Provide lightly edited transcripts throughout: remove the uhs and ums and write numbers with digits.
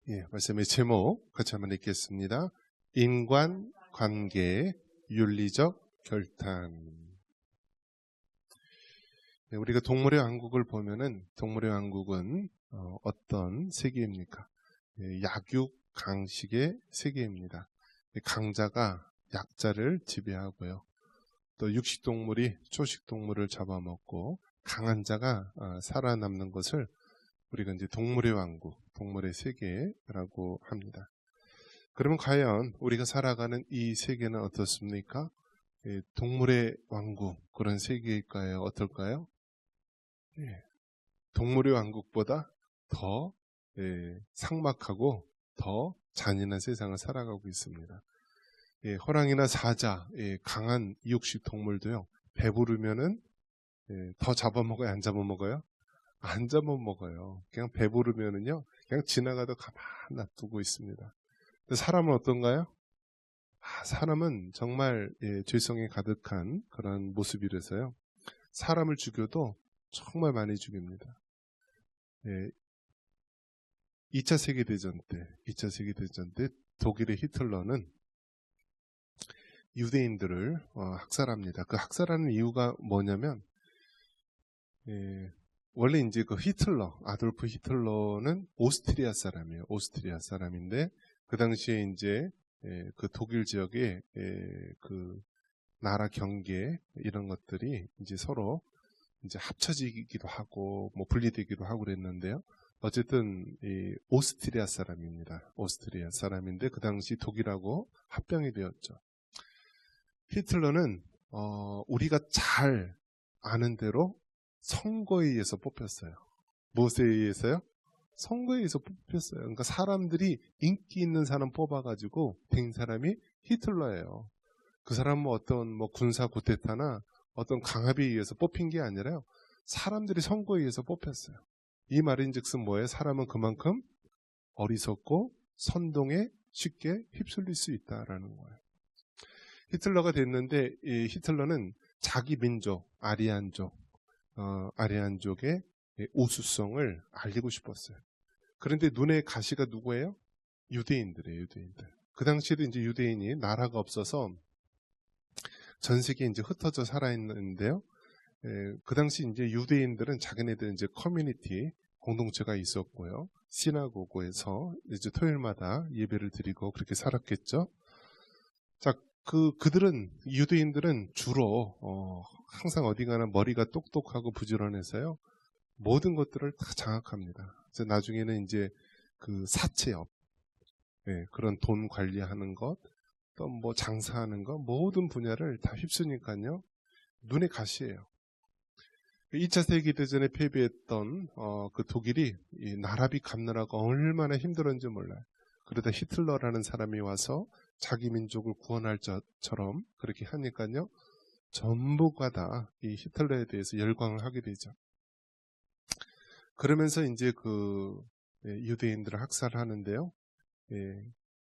말씀의 제목 같이 한번 읽겠습니다. 인간관계의 윤리적 결탄. 우리가 동물의 왕국을 보면은 동물의 왕국은 어떤 세계입니까? 약육강식의 세계입니다. 강자가 약자를 지배하고요. 또 육식동물이 초식동물을 잡아먹고 강한 자가 살아남는 것을 우리가 이제 동물의 왕국, 동물의 세계라고 합니다. 그러면 과연 우리가 살아가는 이 세계는 어떻습니까? 동물의 왕국, 그런 세계일까요? 어떨까요? 동물의 왕국보다 더 삭막하고 더 잔인한 세상을 살아가고 있습니다. 호랑이나 사자, 강한 이육식 동물도요, 배부르면은 더 잡아먹어요? 안 잡아먹어요? 안 잡아먹어요. 그냥 배부르면은요, 그냥 지나가도 가만 놔두고 있습니다. 근데 사람은 어떤가요? 사람은 정말 죄성이 가득한 그런 모습이라서요, 사람을 죽여도 정말 많이 죽입니다. 2차 세계대전 때 독일의 히틀러는 유대인들을 학살합니다. 그 학살하는 이유가 뭐냐면, 원래 이제 그 아돌프 히틀러는 오스트리아 사람이에요. 오스트리아 사람인데, 그 당시에 이제 그 독일 지역의 그 나라 경계 이런 것들이 이제 서로 이제 합쳐지기도 하고 뭐 분리되기도 하고 그랬는데요. 어쨌든 이 오스트리아 사람입니다. 오스트리아 사람인데 그 당시 독일하고 합병이 되었죠. 히틀러는 우리가 잘 아는 대로 선거에 의해서 뽑혔어요. 무엇에 의해서요? 선거에 의해서 뽑혔어요. 그러니까 사람들이 인기 있는 사람 뽑아가지고 된 사람이 히틀러예요. 그 사람은 어떤 군사 쿠데타나 어떤 강압에 의해서 뽑힌 게 아니라요, 사람들이 선거에 의해서 뽑혔어요. 이 말인즉슨 뭐예요? 사람은 그만큼 어리석고 선동에 쉽게 휩쓸릴 수 있다라는 거예요. 히틀러가 됐는데, 이 히틀러는 자기 민족 아리안족의 우수성을 알리고 싶었어요. 그런데 눈의 가시가 누구예요? 유대인들이에요, 유대인들. 그 당시에도 이제 유대인이 나라가 없어서 전 세계에 이제 흩어져 살아있는데요. 그 당시 이제 유대인들은 자기네들 이제 커뮤니티 공동체가 있었고요. 시나고고에서 이제 토요일마다 예배를 드리고 그렇게 살았겠죠. 자, 그들은, 유대인들은 주로 항상 어디 가나 머리가 똑똑하고 부지런해서요, 모든 것들을 다 장악합니다. 그래서 나중에는 이제 그 사채업, 그런 돈 관리하는 것, 또 뭐 장사하는 것, 모든 분야를 다 휩쓰니까요, 눈에 가시예요. 2차 세계대전에 패배했던 그 독일이 이 나라비 갚느라고 얼마나 힘들었는지 몰라요. 그러다 히틀러라는 사람이 와서 자기 민족을 구원할 것처럼 그렇게 하니까요, 전부가 다 이 히틀러에 대해서 열광을 하게 되죠. 그러면서 이제 그 유대인들을 학살하는데요,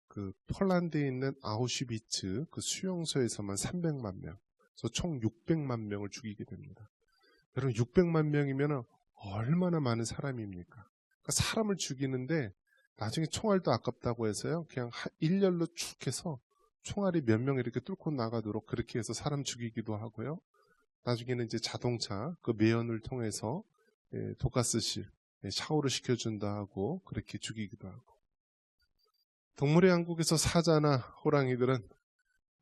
그 폴란드에 있는 아우슈비츠 그 수용소에서만 300만 명, 그래서 총 600만 명을 죽이게 됩니다. 여러분, 600만 명이면 얼마나 많은 사람입니까? 그러니까 사람을 죽이는데 나중에 총알도 아깝다고 해서요, 그냥 일렬로 쭉 해서 총알이 몇 명 이렇게 뚫고 나가도록 그렇게 해서 사람 죽이기도 하고요. 나중에는 이제 자동차 그 매연을 통해서 독가스실 샤워를 시켜준다 하고 그렇게 죽이기도 하고. 동물의 왕국에서 사자나 호랑이들은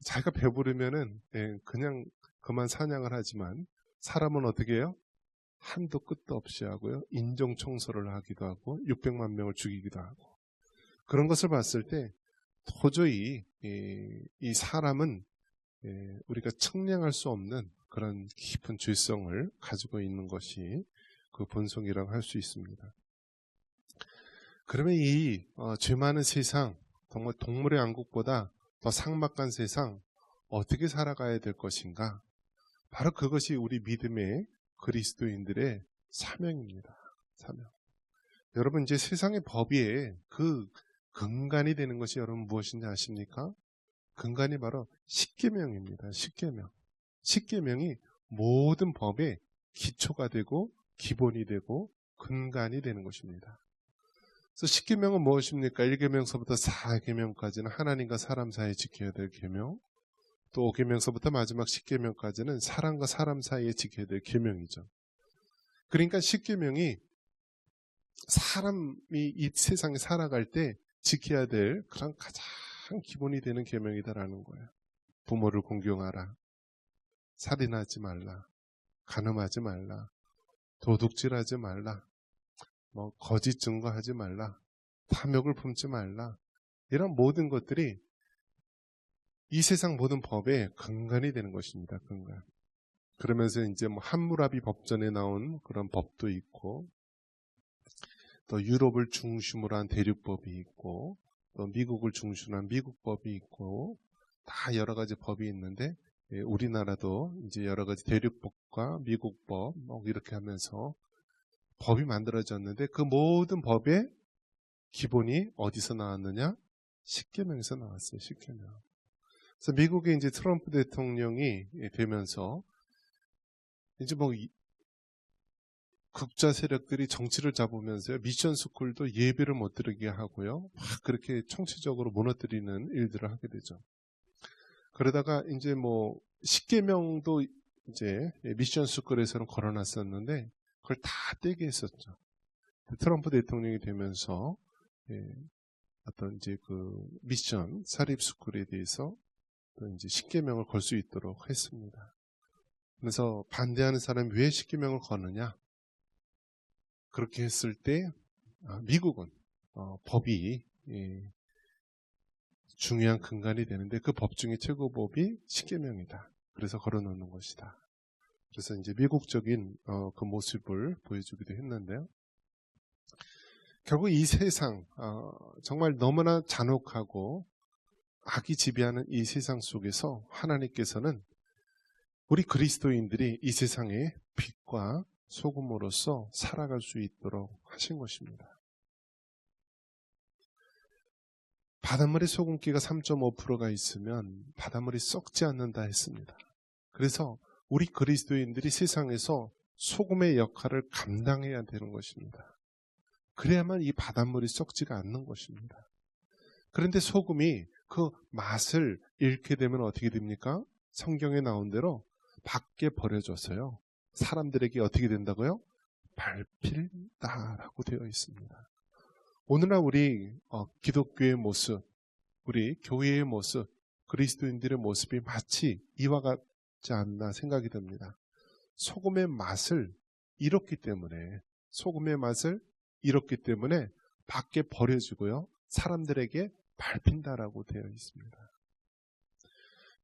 자기가 배부르면은 그냥 그만 사냥을 하지만, 사람은 어떻게 해요? 한도 끝도 없이 하고요, 인종 청소를 하기도 하고 600만 명을 죽이기도 하고. 그런 것을 봤을 때 도저히 이 사람은 우리가 측량할 수 없는 그런 깊은 죄성을 가지고 있는 것이 그 본성이라고 할 수 있습니다. 그러면 이 죄 많은 세상, 정말 동물의 왕국보다 더 삭막한 세상, 어떻게 살아가야 될 것인가? 바로 그것이 우리 믿음의 그리스도인들의 사명입니다. 사명. 여러분, 이제 세상의 법위에 그 근간이 되는 것이 여러분 무엇인지 아십니까? 근간이 바로 십계명입니다. 십계명. 십계명이 모든 법의 기초가 되고 기본이 되고 근간이 되는 것입니다. 그래서 10계명은 무엇입니까? 1계명서부터 4계명까지는 하나님과 사람 사이에 지켜야 될 계명, 또 5계명서부터 마지막 10계명까지는 사람과 사람 사이에 지켜야 될 계명이죠. 그러니까 10계명이 사람이 이 세상에 살아갈 때 지켜야 될 그런 가장 기본이 되는 계명이다라는 거예요. 부모를 공경하라, 살인하지 말라, 간음하지 말라, 도둑질하지 말라, 거짓 증거하지 말라, 탐욕을 품지 말라, 이런 모든 것들이 이 세상 모든 법의 근간이 되는 것입니다. 근간. 그러면서 이제 함무라비 법전에 나온 그런 법도 있고, 또 유럽을 중심으로 한 대륙법이 있고, 또 미국을 중심으로 한 미국법이 있고, 다 여러 가지 법이 있는데, 우리나라도 이제 여러 가지 대륙법과 미국법 이렇게 하면서 법이 만들어졌는데, 그 모든 법의 기본이 어디서 나왔느냐? 10계명에서 나왔어요. 10계명. 그래서 미국의 이제 트럼프 대통령이 되면서 이제 극좌 세력들이 정치를 잡으면서요, 미션 스쿨도 예배를 못 드리게 하고요, 막 그렇게 총체적으로 무너뜨리는 일들을 하게 되죠. 그러다가 이제 10계명도 이제 미션 스쿨에서는 걸어놨었는데 그걸 다 떼게 했었죠. 트럼프 대통령이 되면서 어떤 이제 그 미션 사립 스쿨에 대해서 또 이제 10계명을 걸 수 있도록 했습니다. 그래서 반대하는 사람이 왜 10계명을 거느냐? 그렇게 했을 때 미국은 법이 중요한 근간이 되는데 그 법 중에 최고법이 10계명이다. 그래서 걸어놓는 것이다. 그래서 이제 미국적인 그 모습을 보여주기도 했는데요. 결국 이 세상 정말 너무나 잔혹하고 악이 지배하는 이 세상 속에서 하나님께서는 우리 그리스도인들이 이 세상의 빛과 소금으로서 살아갈 수 있도록 하신 것입니다. 바닷물에 소금기가 3.5%가 있으면 바닷물이 썩지 않는다 했습니다. 그래서 우리 그리스도인들이 세상에서 소금의 역할을 감당해야 되는 것입니다. 그래야만 이 바닷물이 썩지가 않는 것입니다. 그런데 소금이 그 맛을 잃게 되면 어떻게 됩니까? 성경에 나온 대로 밖에 버려져서요, 사람들에게 어떻게 된다고요? 밟힌다라고 되어 있습니다. 오늘날 우리 기독교의 모습, 우리 교회의 모습, 그리스도인들의 모습이 마치 이와 같지 않나 생각이 듭니다. 소금의 맛을 잃었기 때문에 밖에 버려지고요, 사람들에게 밟힌다라고 되어 있습니다.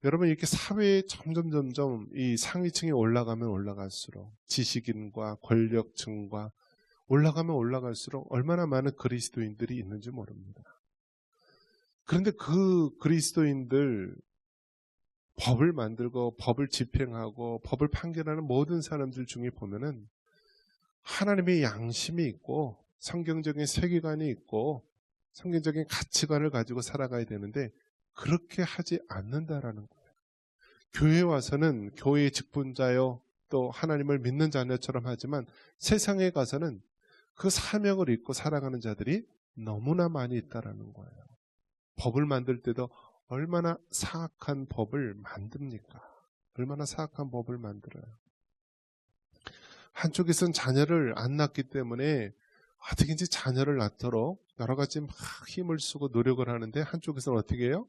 여러분, 이렇게 사회에 점점 이 상위층에 올라가면 올라갈수록, 지식인과 권력층과 올라가면 올라갈수록 얼마나 많은 그리스도인들이 있는지 모릅니다. 그런데 그 그리스도인들, 법을 만들고 법을 집행하고 법을 판결하는 모든 사람들 중에 보면은 하나님의 양심이 있고 성경적인 세계관이 있고 성경적인 가치관을 가지고 살아가야 되는데 그렇게 하지 않는다라는 거예요. 교회에 와서는 교회의 직분자요, 또 하나님을 믿는 자녀처럼 하지만 세상에 가서는 그 사명을 잊고 살아가는 자들이 너무나 많이 있다라는 거예요. 법을 만들 때도 얼마나 사악한 법을 만듭니까? 얼마나 사악한 법을 만들어요. 한쪽에서는 자녀를 안 낳기 때문에 어떻게든지 자녀를 낳도록 여러 가지 막 힘을 쓰고 노력을 하는데, 한쪽에서는 어떻게 해요?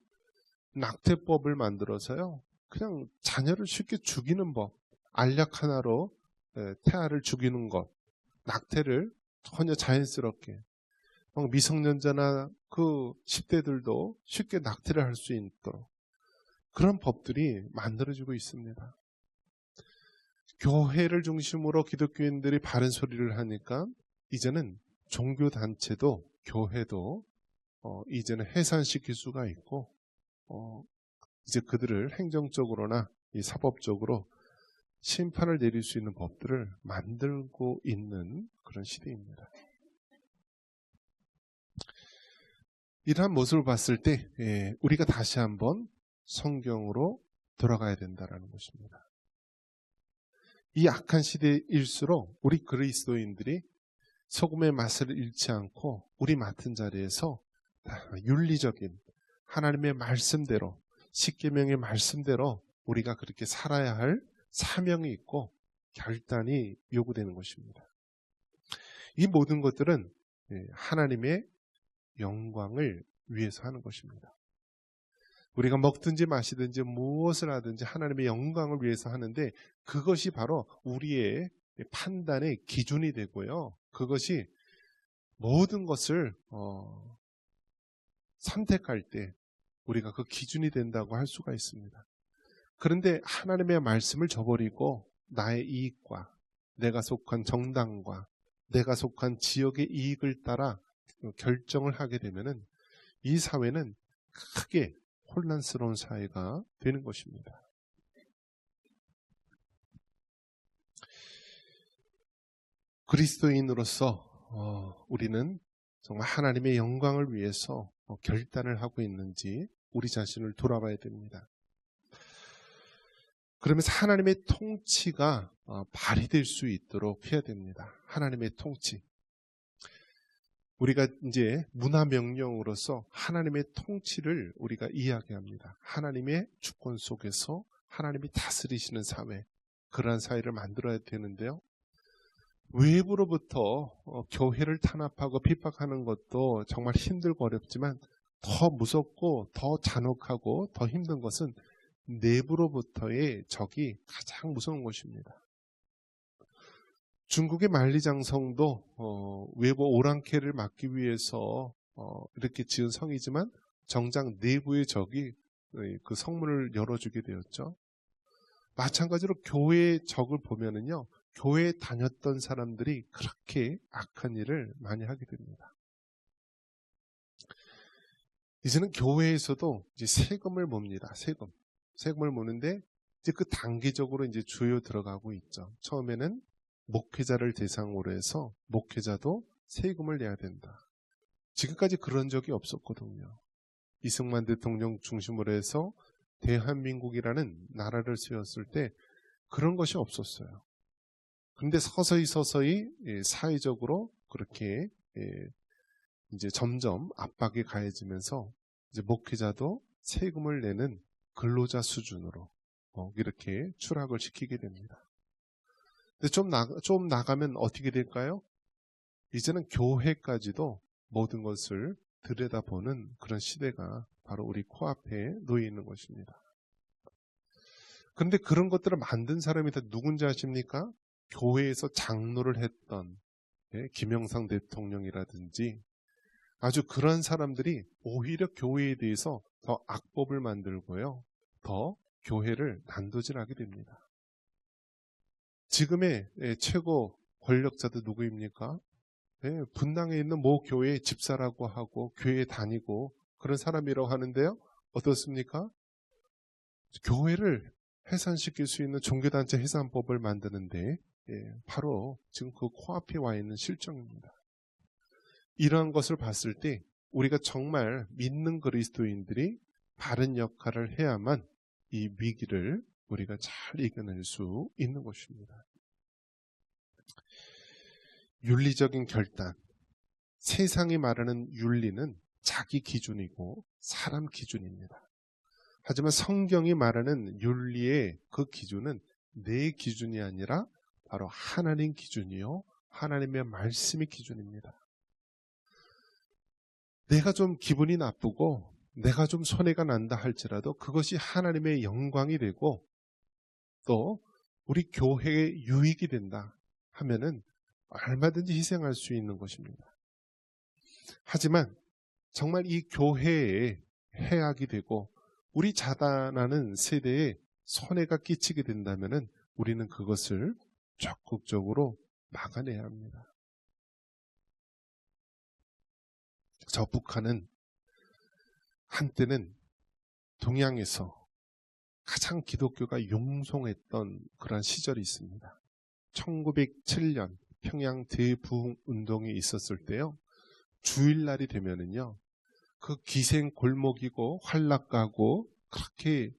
낙태법을 만들어서요, 그냥 자녀를 쉽게 죽이는 법, 알약 하나로 태아를 죽이는 것, 낙태를 전혀 자연스럽게, 미성년자나 그 10대들도 쉽게 낙태를 할 수 있도록 그런 법들이 만들어지고 있습니다. 교회를 중심으로 기독교인들이 바른 소리를 하니까 이제는 종교단체도 교회도 이제는 해산시킬 수가 있고 이제 그들을 행정적으로나 이 사법적으로 심판을 내릴 수 있는 법들을 만들고 있는 그런 시대입니다. 이러한 모습을 봤을 때 우리가 다시 한번 성경으로 돌아가야 된다는 것입니다. 이 악한 시대일수록 우리 그리스도인들이 소금의 맛을 잃지 않고 우리 맡은 자리에서 윤리적인 하나님의 말씀대로, 십계명의 말씀대로 우리가 그렇게 살아야 할 사명이 있고 결단이 요구되는 것입니다. 이 모든 것들은 하나님의 영광을 위해서 하는 것입니다. 우리가 먹든지 마시든지 무엇을 하든지 하나님의 영광을 위해서 하는데, 그것이 바로 우리의 판단의 기준이 되고요. 그것이 모든 것을 선택할 때 우리가 그 기준이 된다고 할 수가 있습니다. 그런데 하나님의 말씀을 저버리고 나의 이익과 내가 속한 정당과 내가 속한 지역의 이익을 따라 결정을 하게 되면은 이 사회는 크게 혼란스러운 사회가 되는 것입니다. 그리스도인으로서 우리는 정말 하나님의 영광을 위해서 결단을 하고 있는지 우리 자신을 돌아봐야 됩니다. 그러면서 하나님의 통치가 발휘될 수 있도록 해야 됩니다. 하나님의 통치. 우리가 이제 문화명령으로서 하나님의 통치를 우리가 이야기합니다. 하나님의 주권 속에서 하나님이 다스리시는 사회, 그러한 사회를 만들어야 되는데요. 외부로부터 교회를 탄압하고 핍박하는 것도 정말 힘들고 어렵지만 더 무섭고 더 잔혹하고 더 힘든 것은 내부로부터의 적이 가장 무서운 것입니다. 중국의 만리장성도 외부 오랑캐를 막기 위해서 이렇게 지은 성이지만 정작 내부의 적이 그 성문을 열어주게 되었죠. 마찬가지로 교회의 적을 보면은요, 교회에 다녔던 사람들이 그렇게 악한 일을 많이 하게 됩니다. 이제는 교회에서도 이제 세금을 봅니다. 세금을 모는데 이제 그 단계적으로 이제 주요 들어가고 있죠. 처음에는 목회자를 대상으로 해서 목회자도 세금을 내야 된다. 지금까지 그런 적이 없었거든요. 이승만 대통령 중심으로 해서 대한민국이라는 나라를 세웠을 때 그런 것이 없었어요. 그런데 서서히 사회적으로 그렇게 이제 점점 압박이 가해지면서 이제 목회자도 세금을 내는 근로자 수준으로 이렇게 추락을 시키게 됩니다. 근데 좀 나가면 어떻게 될까요? 이제는 교회까지도 모든 것을 들여다보는 그런 시대가 바로 우리 코앞에 놓여 있는 것입니다. 그런데 그런 것들을 만든 사람이 다 누군지 아십니까? 교회에서 장로를 했던 김영삼 대통령이라든지 아주 그런 사람들이 오히려 교회에 대해서 더 악법을 만들고요, 더 교회를 난도질하게 됩니다. 지금의 최고 권력자도 누구입니까? 분당에 있는 모 교회의 집사라고 하고 교회에 다니고 그런 사람이라고 하는데요, 어떻습니까? 교회를 해산시킬 수 있는 종교단체 해산법을 만드는데 바로 지금 그 코앞에 와 있는 실정입니다. 이러한 것을 봤을 때 우리가 정말 믿는 그리스도인들이 바른 역할을 해야만 이 위기를 우리가 잘 이겨낼 수 있는 것입니다. 윤리적인 결단. 세상이 말하는 윤리는 자기 기준이고 사람 기준입니다. 하지만 성경이 말하는 윤리의 그 기준은 내 기준이 아니라 바로 하나님 기준이요, 하나님의 말씀이 기준입니다. 내가 좀 기분이 나쁘고 내가 좀 손해가 난다 할지라도 그것이 하나님의 영광이 되고 또 우리 교회의 유익이 된다 하면은 얼마든지 희생할 수 있는 것입니다. 하지만 정말 이 교회에 해악이 되고 우리 자라나는 세대에 손해가 끼치게 된다면은 우리는 그것을 적극적으로 막아내야 합니다. 저 북한은 한때는 동양에서 가장 기독교가 용성했던 그런 시절이 있습니다. 1907년 평양 대부흥운동이 있었을 때요, 주일날이 되면은요, 그 기생 골목이고 활락가고 그렇게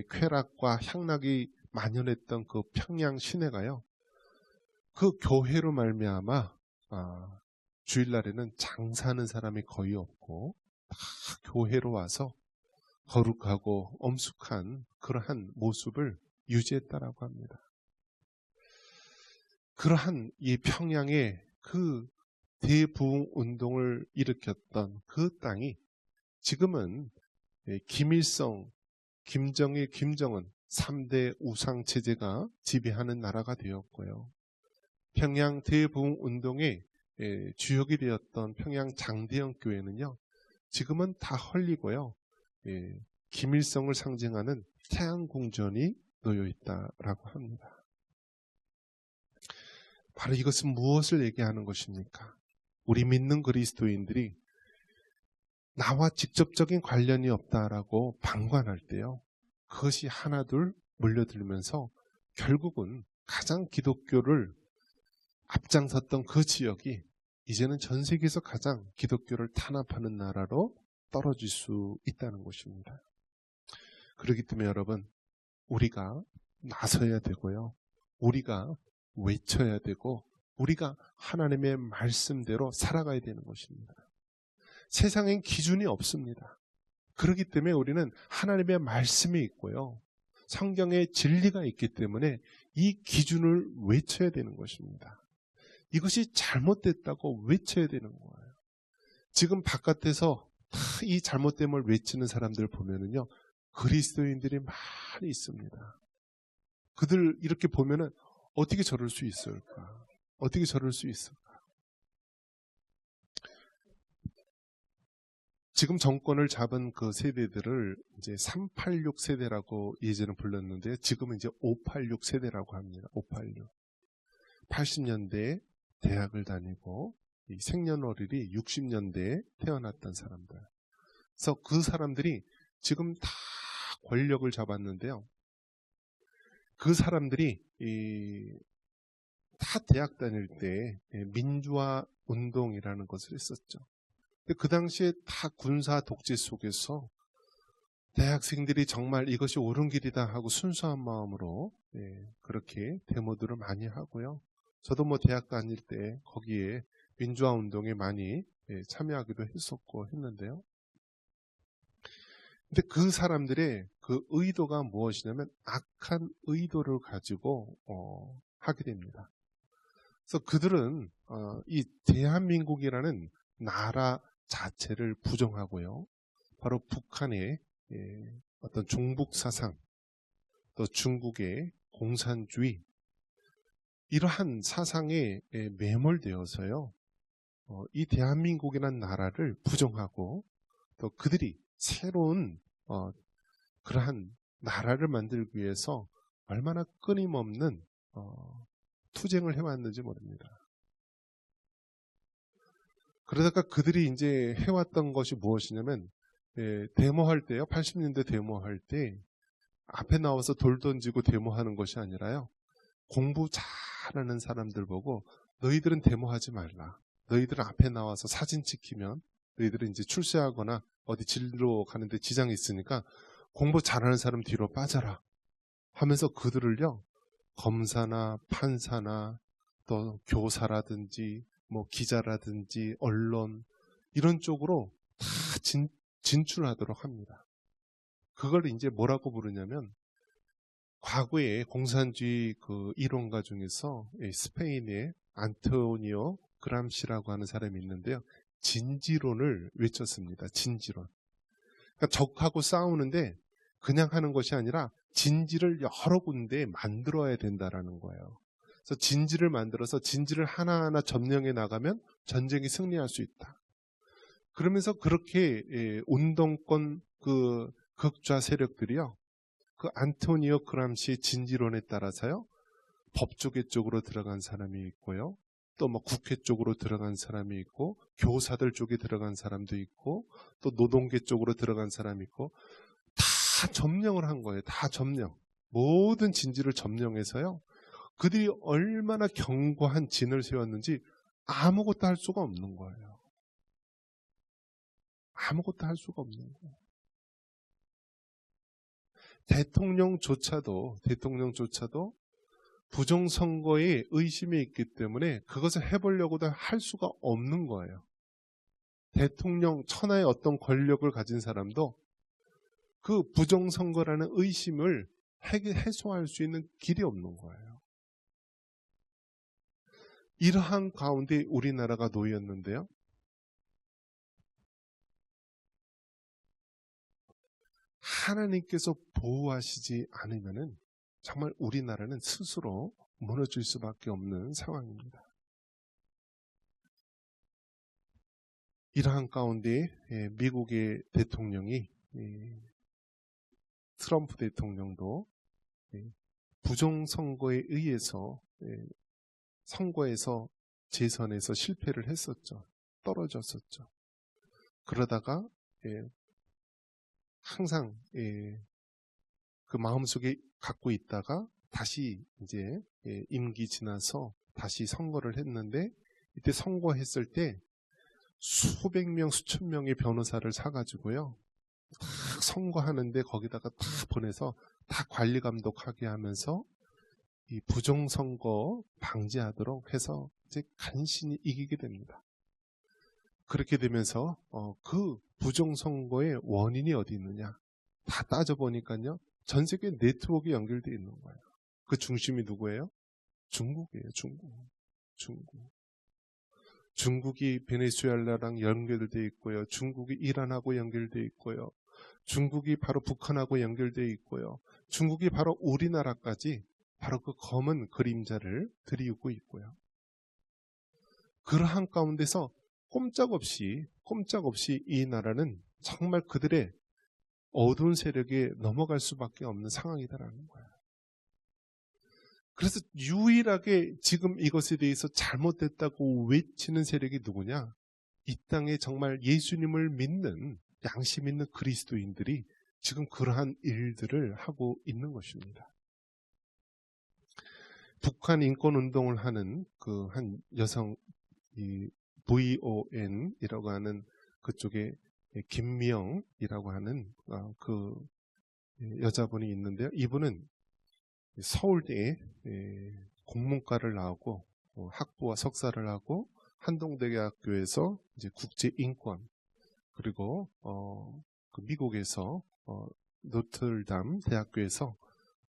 쾌락과 향락이 만연했던 그 평양 시내가요, 그 교회로 말미암아 주일날에는 장사하는 사람이 거의 없고 다 교회로 와서 거룩하고 엄숙한 그러한 모습을 유지했다라고 합니다. 그러한 이 평양의 그 대부흥 운동을 일으켰던 그 땅이 지금은 김일성, 김정일, 김정은 3대 우상 체제가 지배하는 나라가 되었고요. 평양 대부흥 운동의 주역이 되었던 평양 장대영 교회는요, 지금은 다 헐리고요. 김일성을 상징하는 태양궁전이 놓여 있다라고 합니다. 바로 이것은 무엇을 얘기하는 것입니까? 우리 믿는 그리스도인들이 나와 직접적인 관련이 없다라고 방관할 때요, 그것이 하나둘 몰려들면서 결국은 가장 기독교를 앞장섰던 그 지역이 이제는 전 세계에서 가장 기독교를 탄압하는 나라로 떨어질 수 있다는 것입니다. 그렇기 때문에 여러분, 우리가 나서야 되고요, 우리가 외쳐야 되고, 우리가 하나님의 말씀대로 살아가야 되는 것입니다. 세상엔 기준이 없습니다. 그렇기 때문에 우리는 하나님의 말씀이 있고요, 성경의 진리가 있기 때문에 이 기준을 외쳐야 되는 것입니다. 이것이 잘못됐다고 외쳐야 되는 거예요. 지금 바깥에서 이 잘못됨을 외치는 사람들 보면은요, 그리스도인들이 많이 있습니다. 그들 이렇게 보면은 어떻게 저럴 수 있을까? 어떻게 저럴 수 있을까? 지금 정권을 잡은 그 세대들을 이제 386 세대라고 예전에 불렀는데 지금은 이제 586 세대라고 합니다. 586. 80년대에 대학을 다니고 이 생년월일이 60년대에 태어났던 사람들. 그래서 그 사람들이 지금 다 권력을 잡았는데요. 그 사람들이 다 대학 다닐 때 민주화 운동이라는 것을 했었죠. 근데 그 당시에 다 군사 독재 속에서 대학생들이 정말 이것이 옳은 길이다 하고 순수한 마음으로 그렇게 데모들을 많이 하고요. 저도 뭐 대학 다닐 때 거기에 민주화 운동에 많이 참여하기도 했었고 했는데요. 근데 그 사람들의 그 의도가 무엇이냐면 악한 의도를 가지고 하게 됩니다. 그래서 그들은 이 대한민국이라는 나라 자체를 부정하고요. 바로 북한의 어떤 종북 사상, 또 중국의 공산주의, 이러한 사상에 매몰되어서요, 이 대한민국이라는 나라를 부정하고 또 그들이 새로운 그러한 나라를 만들기 위해서 얼마나 끊임없는 투쟁을 해왔는지 모릅니다. 그러다가 그들이 이제 해왔던 것이 무엇이냐면 데모할 때요, 80년대 데모할 때 앞에 나와서 돌 던지고 데모하는 것이 아니라요, 공부 잘하는 사람들 보고 너희들은 데모하지 말라. 너희들은 앞에 나와서 사진 찍히면 너희들은 이제 출세하거나 어디 진로 가는데 지장이 있으니까 공부 잘하는 사람 뒤로 빠져라 하면서 그들을요, 검사나 판사나 또 교사라든지 뭐 기자라든지 언론 이런 쪽으로 다 진출하도록 합니다. 그걸 이제 뭐라고 부르냐면, 과거에 공산주의 그 이론가 중에서 스페인의 안토니오 그람시라고 하는 사람이 있는데요, 진지론을 외쳤습니다. 진지론. 그러니까 적하고 싸우는데 그냥 하는 것이 아니라 진지를 여러 군데 만들어야 된다라는 거예요. 그래서 진지를 만들어서 진지를 하나하나 점령해 나가면 전쟁이 승리할 수 있다. 그러면서 그렇게 운동권 그 극좌 세력들이요, 그 안토니오 그람시의 진지론에 따라서요, 법조계 쪽으로 들어간 사람이 있고요, 또 뭐 국회 쪽으로 들어간 사람이 있고, 교사들 쪽에 들어간 사람도 있고, 또 노동계 쪽으로 들어간 사람이 있고, 다 점령을 한 거예요. 다 점령. 모든 진지를 점령해서요, 그들이 얼마나 견고한 진을 세웠는지 아무것도 할 수가 없는 거예요. 아무것도 할 수가 없는 거예요. 대통령조차도 부정선거에 의심이 있기 때문에 그것을 해보려고도 할 수가 없는 거예요. 대통령 천하의 어떤 권력을 가진 사람도 그 부정선거라는 의심을 해소할 수 있는 길이 없는 거예요. 이러한 가운데 우리나라가 놓였는데요. 하나님께서 보호하시지 않으면은 정말 우리나라는 스스로 무너질 수밖에 없는 상황입니다. 이러한 가운데 미국의 대통령이 트럼프 대통령도 부정선거에 의해서 선거에서 재선에서 실패를 했었죠. 떨어졌었죠. 그러다가 항상 그 마음속에 갖고 있다가 다시 이제 임기 지나서 다시 선거를 했는데, 이때 선거했을 때 수백 명, 수천 명의 변호사를 사가지고요, 다 선거하는데 거기다가 다 보내서 다 관리 감독하게 하면서 이 부정선거 방지하도록 해서 이제 간신히 이기게 됩니다. 그렇게 되면서 그 부정선거의 원인이 어디 있느냐 다 따져보니까요, 전 세계 네트워크에 연결되어 있는 거예요. 그 중심이 누구예요? 중국이에요. 중국이 베네수엘라랑 연결되어 있고요. 중국이 이란하고 연결되어 있고요. 중국이 바로 북한하고 연결되어 있고요. 중국이 바로 우리나라까지 바로 그 검은 그림자를 들이우고 있고요. 그러한 가운데서 꼼짝없이 이 나라는 정말 그들의 어두운 세력에 넘어갈 수밖에 없는 상황이다라는 거예요. 그래서 유일하게 지금 이것에 대해서 잘못됐다고 외치는 세력이 누구냐? 이 땅에 정말 예수님을 믿는 양심 있는 그리스도인들이 지금 그러한 일들을 하고 있는 것입니다. 북한 인권운동을 하는 그 한 여성, 이 VON이라고 하는 그쪽에 김미영이라고 하는 그 여자분이 있는데요. 이분은 서울대에 국문과를 나오고 학부와 석사를 하고 한동대학교에서 이제 국제인권, 그리고 그 미국에서 노틀담 대학교에서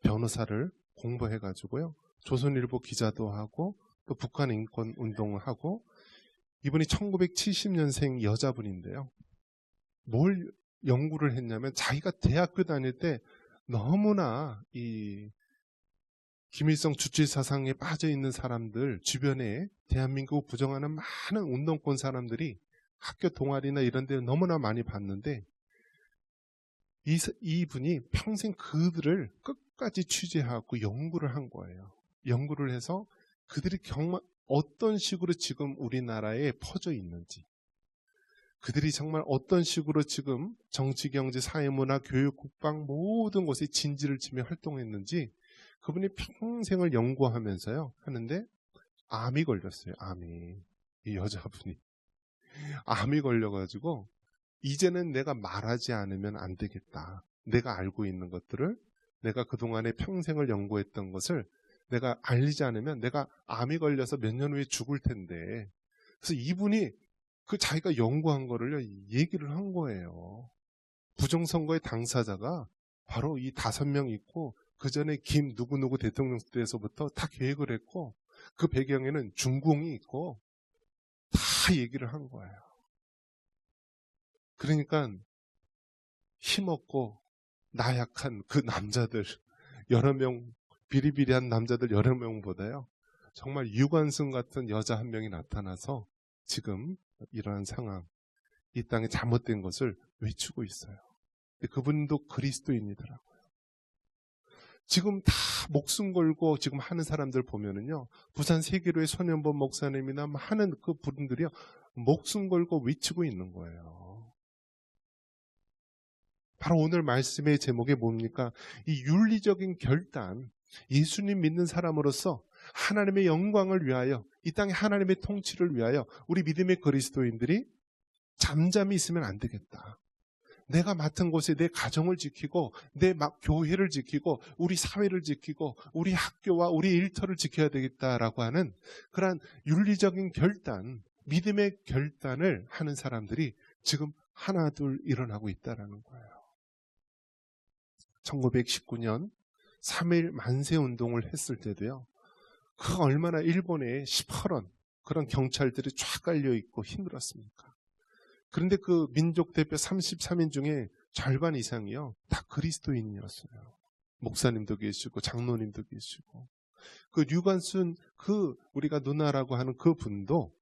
변호사를 공부해가지고요, 조선일보 기자도 하고 또 북한 인권 운동을 하고, 이분이 1970년생 여자분인데요. 뭘 연구를 했냐면, 자기가 대학교 다닐 때 너무나 이 김일성 주체 사상에 빠져 있는 사람들, 주변에 대한민국을 부정하는 많은 운동권 사람들이 학교 동아리나 이런 데 너무나 많이 봤는데, 이분이 평생 그들을 끝까지 취재하고 연구를 한 거예요. 연구를 해서 그들이 정말 어떤 식으로 지금 우리나라에 퍼져 있는지, 그들이 정말 어떤 식으로 지금 정치, 경제, 사회, 문화, 교육, 국방 모든 곳에 진지를 치며 활동했는지 그분이 평생을 연구하면서요 하는데, 암이 걸렸어요. 이 여자분이 암이 걸려가지고 이제는 내가 말하지 않으면 안 되겠다. 내가 알고 있는 것들을, 내가 그동안에 평생을 연구했던 것을 내가 알리지 않으면 내가 암이 걸려서 몇 년 후에 죽을 텐데. 그래서 이분이 그 자기가 연구한 거를 얘기를 한 거예요. 부정선거의 당사자가 바로 이 5명 있고, 그 전에 김 누구누구 대통령 때에서부터 다 계획을 했고, 그 배경에는 중공이 있고 다 얘기를 한 거예요. 그러니까 힘없고 나약한 그 남자들 여러 명, 비리비리한 남자들 여러 명보다요, 정말 유관순 같은 여자 한 명이 나타나서 지금 이러한 상황, 이 땅에 잘못된 것을 외치고 있어요. 그분도 그리스도인이더라고요. 지금 다 목숨 걸고 지금 하는 사람들 보면은요, 부산 세계로의 손현범 목사님이나 하는 그 분들이요, 목숨 걸고 외치고 있는 거예요. 바로 오늘 말씀의 제목이 뭡니까? 이 윤리적인 결단, 예수님 믿는 사람으로서 하나님의 영광을 위하여, 이 땅에 하나님의 통치를 위하여 우리 믿음의 그리스도인들이 잠잠히 있으면 안 되겠다. 내가 맡은 곳에 내 가정을 지키고 내 교회를 지키고 우리 사회를 지키고 우리 학교와 우리 일터를 지켜야 되겠다라고 하는 그러한 윤리적인 결단, 믿음의 결단을 하는 사람들이 지금 하나둘 일어나고 있다는 거예요. 1919년 3.1 만세운동을 했을 때도요. 그 얼마나 일본에 시퍼런 그런 경찰들이 쫙 깔려있고 힘들었습니까? 그런데 그 민족 대표 33인 중에 절반 이상이요. 다 그리스도인이었어요. 목사님도 계시고 장로님도 계시고. 그 류관순 우리가 누나라고 하는 그 분도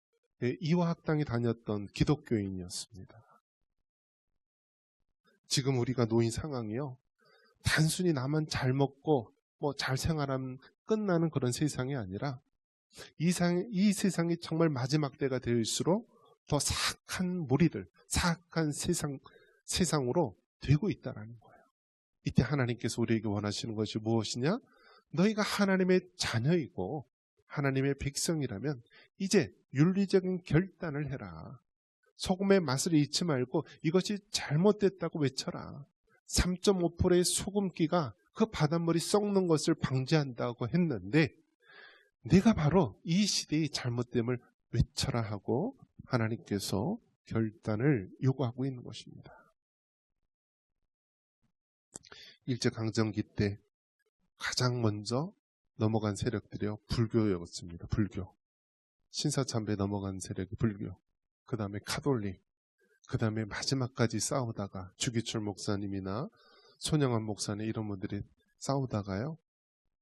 이화학당에 다녔던 기독교인이었습니다. 지금 우리가 놓인 상황이요. 단순히 나만 잘 먹고 잘 생활하면 끝나는 그런 세상이 아니라 이 세상이 정말 마지막 때가 될수록 더 사악한 무리들, 사악한 세상으로 되고 있다는 거예요. 이때 하나님께서 우리에게 원하시는 것이 무엇이냐? 너희가 하나님의 자녀이고 하나님의 백성이라면 이제 윤리적인 결단을 해라. 소금의 맛을 잊지 말고 이것이 잘못됐다고 외쳐라. 3.5%의 소금기가 그 바닷물이 썩는 것을 방지한다고 했는데 네가 바로 이 시대의 잘못됨을 외쳐라 하고 하나님께서 결단을 요구하고 있는 것입니다. 일제강점기 때 가장 먼저 넘어간 세력들이요. 불교였습니다. 불교. 신사참배에 넘어간 세력이 불교. 그 다음에 카톨릭. 그 다음에 마지막까지 싸우다가 주기철 목사님이나 손영환 목사님 이런 분들이 싸우다가요.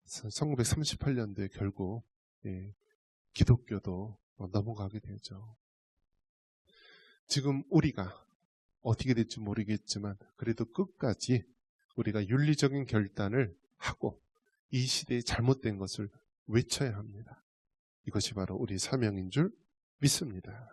1938년도에 결국 기독교도 넘어가게 되죠. 지금 우리가 어떻게 될지 모르겠지만 그래도 끝까지 우리가 윤리적인 결단을 하고 이 시대에 잘못된 것을 외쳐야 합니다. 이것이 바로 우리 사명인 줄 믿습니다.